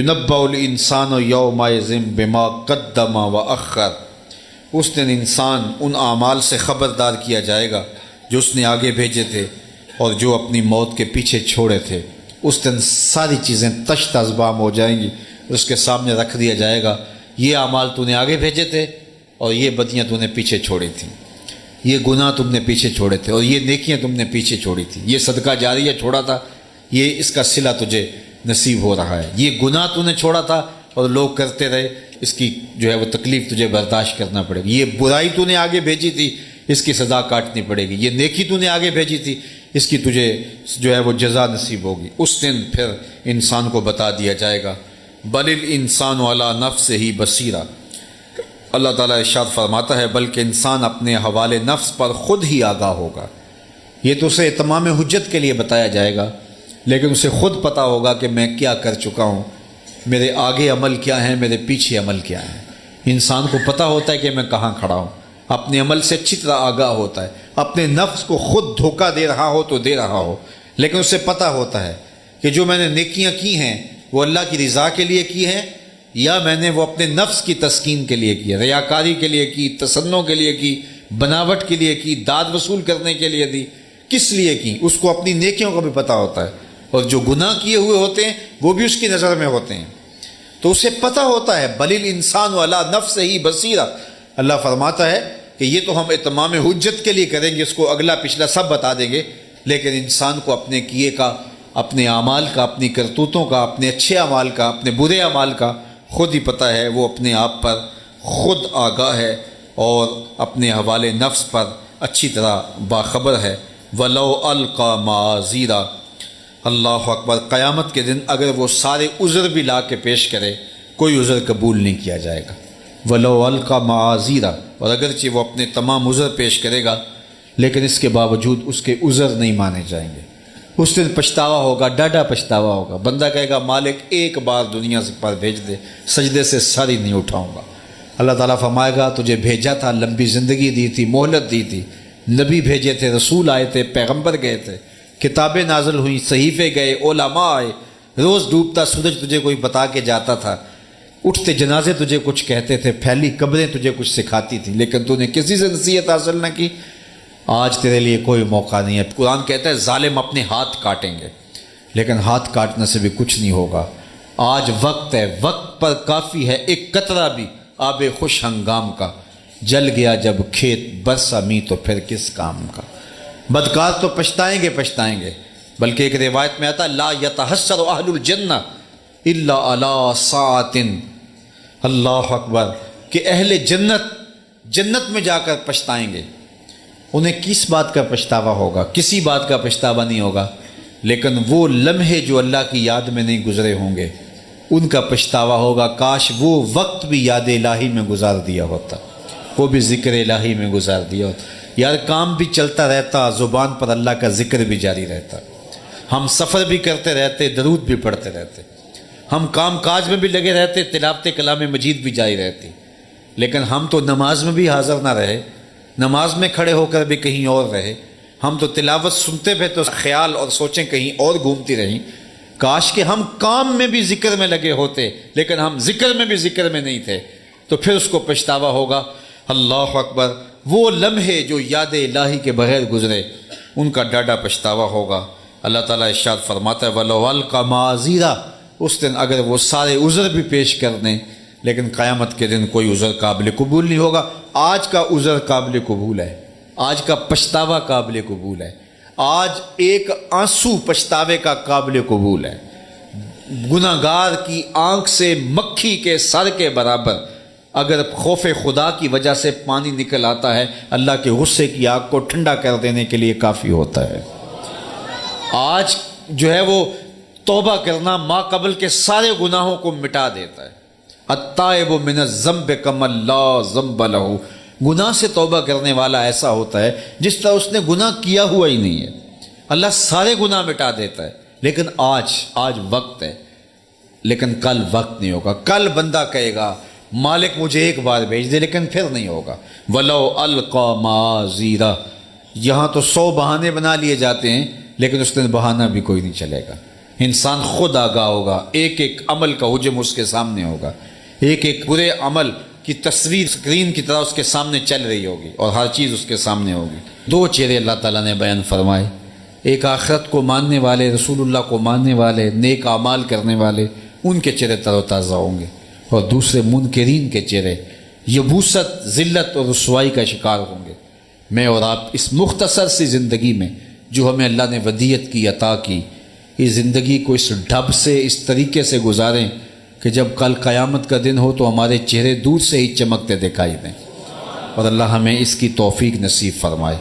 يُنَبَّأُ الْإِنسَانُ يَوْمَئِذٍ بِمَا قَدَّمَ وَأَخَّرَ، اس دن انسان ان اعمال سے خبردار کیا جائے گا جو اس نے آگے بھیجے تھے اور جو اپنی موت کے پیچھے چھوڑے تھے۔ اس دن ساری چیزیں تشت ازبام ہو جائیں گی، اس کے سامنے رکھ دیا جائے گا، یہ اعمال تو نے آگے بھیجے تھے اور یہ بدیاں تو نے پیچھے چھوڑی تھیں، یہ گناہ تم نے پیچھے چھوڑے تھے اور یہ نیکیاں تم نے پیچھے چھوڑی تھی، یہ صدقہ جاریہ چھوڑا تھا، یہ اس کا صلہ تجھے نصیب ہو رہا ہے، یہ گناہ تو نے چھوڑا تھا اور لوگ کرتے رہے، اس کی جو ہے وہ تکلیف تجھے برداشت کرنا پڑے گی، یہ برائی تو نے آگے بھیجی تھی، اس کی سزا کاٹنی پڑے گی، یہ نیکی تو نے آگے بھیجی تھی، اس کی تجھے جو ہے وہ جزا نصیب ہوگی۔ اس دن پھر انسان کو بتا دیا جائے گا بل الانسان علی نفسہ بصیرہ، اللہ تعالیٰ ارشاد فرماتا ہے بلکہ انسان اپنے حوالے نفس پر خود ہی آگاہ ہوگا۔ یہ تو اسے تمام حجت کے لیے بتایا جائے گا، لیکن اسے خود پتہ ہوگا کہ میں کیا کر چکا ہوں، میرے آگے عمل کیا ہیں، میرے پیچھے عمل کیا ہیں۔ انسان کو پتہ ہوتا ہے کہ میں کہاں کھڑا ہوں، اپنے عمل سے اچھی طرح آگاہ ہوتا ہے، اپنے نفس کو خود دھوکہ دے رہا ہو تو دے رہا ہو، لیکن اسے پتہ ہوتا ہے کہ جو میں نے نیکیاں کی ہیں وہ اللہ کی رضا کے لیے کی ہیں یا میں نے وہ اپنے نفس کی تسکین کے لیے کی، ریاکاری کے لیے کی، تصنع کے لیے کی، بناوٹ کے لیے کی، داد وصول کرنے کے لیے دی، کس لیے کی، اس کو اپنی نیکیوں کا بھی پتہ ہوتا ہے، اور جو گناہ کیے ہوئے ہوتے ہیں وہ بھی اس کی نظر میں ہوتے ہیں، تو اسے پتہ ہوتا ہے بل الانسان علی نفسہ بصیرہ۔ اللہ فرماتا ہے کہ یہ تو ہم اتمام حجت کے لیے کریں گے، اس کو اگلا پچھلا سب بتا دیں گے، لیکن انسان کو اپنے کیے کا، اپنے اعمال کا، اپنی کرتوتوں کا، اپنے اچھے اعمال کا، اپنے برے اعمال کا خود ہی پتہ ہے، وہ اپنے آپ پر خود آگاہ ہے اور اپنے حوالے نفس پر اچھی طرح باخبر ہے۔ وَلَوْ أَلْقَى مَعَاذِيرًا، اللہ اکبر، قیامت کے دن اگر وہ سارے عذر بھی لا کے پیش کرے کوئی عذر قبول نہیں کیا جائے گا۔ وَلَوْ أَلْقَى مَعَاذِيرًا، اور اگرچہ وہ اپنے تمام عذر پیش کرے گا لیکن اس کے باوجود اس کے عذر نہیں مانے جائیں گے۔ اس دن پچھتاوا ہوگا، ڈاڈا پچھتاوا ہوگا، بندہ کہے گا مالک ایک بار دنیا سے پر بھیج دے، سجدے سے سر ہی نہیں اٹھاؤں گا۔ اللہ تعالیٰ فرمائے گا تجھے بھیجا تھا، لمبی زندگی دی تھی، مہلت دی تھی، نبی بھیجے تھے، رسول آئے تھے، پیغمبر گئے تھے، کتابیں نازل ہوئیں، صحیفے گئے، علماء آئے، روز ڈوبتا سورج تجھے کوئی بتا کے جاتا تھا، اٹھتے جنازے تجھے کچھ کہتے تھے، پھیلی قبریں تجھے کچھ سکھاتی تھیں، لیکن تو نے کسی سے نصیحت حاصل نہ کی۔ آج تیرے لیے کوئی موقع نہیں ہے۔ قرآن کہتا ہے ظالم اپنے ہاتھ کاٹیں گے، لیکن ہاتھ کاٹنے سے بھی کچھ نہیں ہوگا۔ آج وقت ہے، وقت پر کافی ہے ایک قطرہ بھی آب خوش ہنگام کا، جل گیا جب کھیت برسا می تو پھر کس کام کا۔ بدکار تو پچھتائیں گے، بلکہ ایک روایت میں آتا لا یتحسر اہل الجنہ الا علی ساعۃ، اللہ اکبر، کہ اہل جنت میں جا کر پچھتائیں گے، انہیں کس بات کا پچھتاوا ہوگا؟ کسی بات کا پچھتاوا نہیں ہوگا، لیکن وہ لمحے جو اللہ کی یاد میں نہیں گزرے ہوں گے ان کا پچھتاوا ہوگا، کاش وہ وقت بھی یاد الہی میں گزار دیا ہوتا، وہ بھی ذکر الہی میں گزار دیا ہوتا، یار کام بھی چلتا رہتا، زبان پر اللہ کا ذکر بھی جاری رہتا، ہم سفر بھی کرتے رہتے، درود بھی پڑھتے رہتے، ہم کام کاج میں بھی لگے رہتے، تلاوت کلام مجید بھی جاری رہتی، لیکن ہم تو نماز میں بھی حاضر نہ رہے، نماز میں کھڑے ہو کر بھی کہیں اور رہے، ہم تو تلاوت سنتے پہ تو خیال اور سوچیں کہیں اور گھومتی رہیں، کاش کہ ہم کام میں بھی ذکر میں لگے ہوتے، لیکن ہم ذکر میں بھی ذکر میں نہیں تھے، تو پھر اس کو پچھتاوا ہوگا۔ اللہ اکبر، وہ لمحے جو یاد الہی کے بغیر گزرے ان کا ڈاڈا پچھتاوا ہوگا۔ اللہ تعالیٰ ارشاد فرماتا ہے وَلَوْ أَلْقَى مَعَاذِيرًا، اس دن اگر وہ سارے عذر بھی پیش کر دیں لیکن قیامت کے دن کوئی عذر قابل قبول نہیں ہوگا۔ آج کا عذر قابل قبول ہے، آج کا پچھتاوا قابل قبول ہے، آج ایک آنسو پچھتاوے کا قابل قبول ہے۔ گناہ گار کی آنکھ سے مکھی کے سر کے برابر اگر خوف خدا کی وجہ سے پانی نکل آتا ہے، اللہ کے غصے کی آگ کو ٹھنڈا کر دینے کے لیے کافی ہوتا ہے۔ آج جو ہے وہ توبہ کرنا ما قبل کے سارے گناہوں کو مٹا دیتا ہے۔ التائب من الذنب کمن لا ذنب لہ، گناہ سے توبہ کرنے والا ایسا ہوتا ہے جس طرح اس نے گناہ کیا ہوا ہی نہیں ہے، اللہ سارے گناہ مٹا دیتا ہے۔ لیکن آج وقت ہے، لیکن کل وقت نہیں ہوگا۔ کل بندہ کہے گا مالک مجھے ایک بار بھیج دے، لیکن پھر نہیں ہوگا۔ وَلَوْ أَلْقَى مَعَاذِيرًا، یہاں تو 100 بہانے بنا لیے جاتے ہیں لیکن اس دن بہانہ بھی کوئی نہیں چلے گا۔ انسان خود آگاہ ہوگا، ایک ایک عمل کا حجم اس کے سامنے ہوگا، ایک ایک برے عمل کی تصویر اسکرین کی طرح اس کے سامنے چل رہی ہوگی اور ہر چیز اس کے سامنے ہوگی۔ دو چہرے اللہ تعالیٰ نے بیان فرمائے، ایک آخرت کو ماننے والے، رسول اللہ کو ماننے والے، نیک اعمال کرنے والے، ان کے چہرے تر و تازہ ہوں گے، اور دوسرے منکرین کے چہرے یبوست، ذلت اور رسوائی کا شکار ہوں گے۔ میں اور آپ اس مختصر سی زندگی میں جو ہمیں اللہ نے ودیعت کی، عطا کی، اس زندگی کو اس ڈھب سے، اس طریقے سے گزاریں کہ جب کل قیامت کا دن ہو تو ہمارے چہرے دور سے ہی چمکتے دکھائی دیں، اور اللہ ہمیں اس کی توفیق نصیب فرمائے۔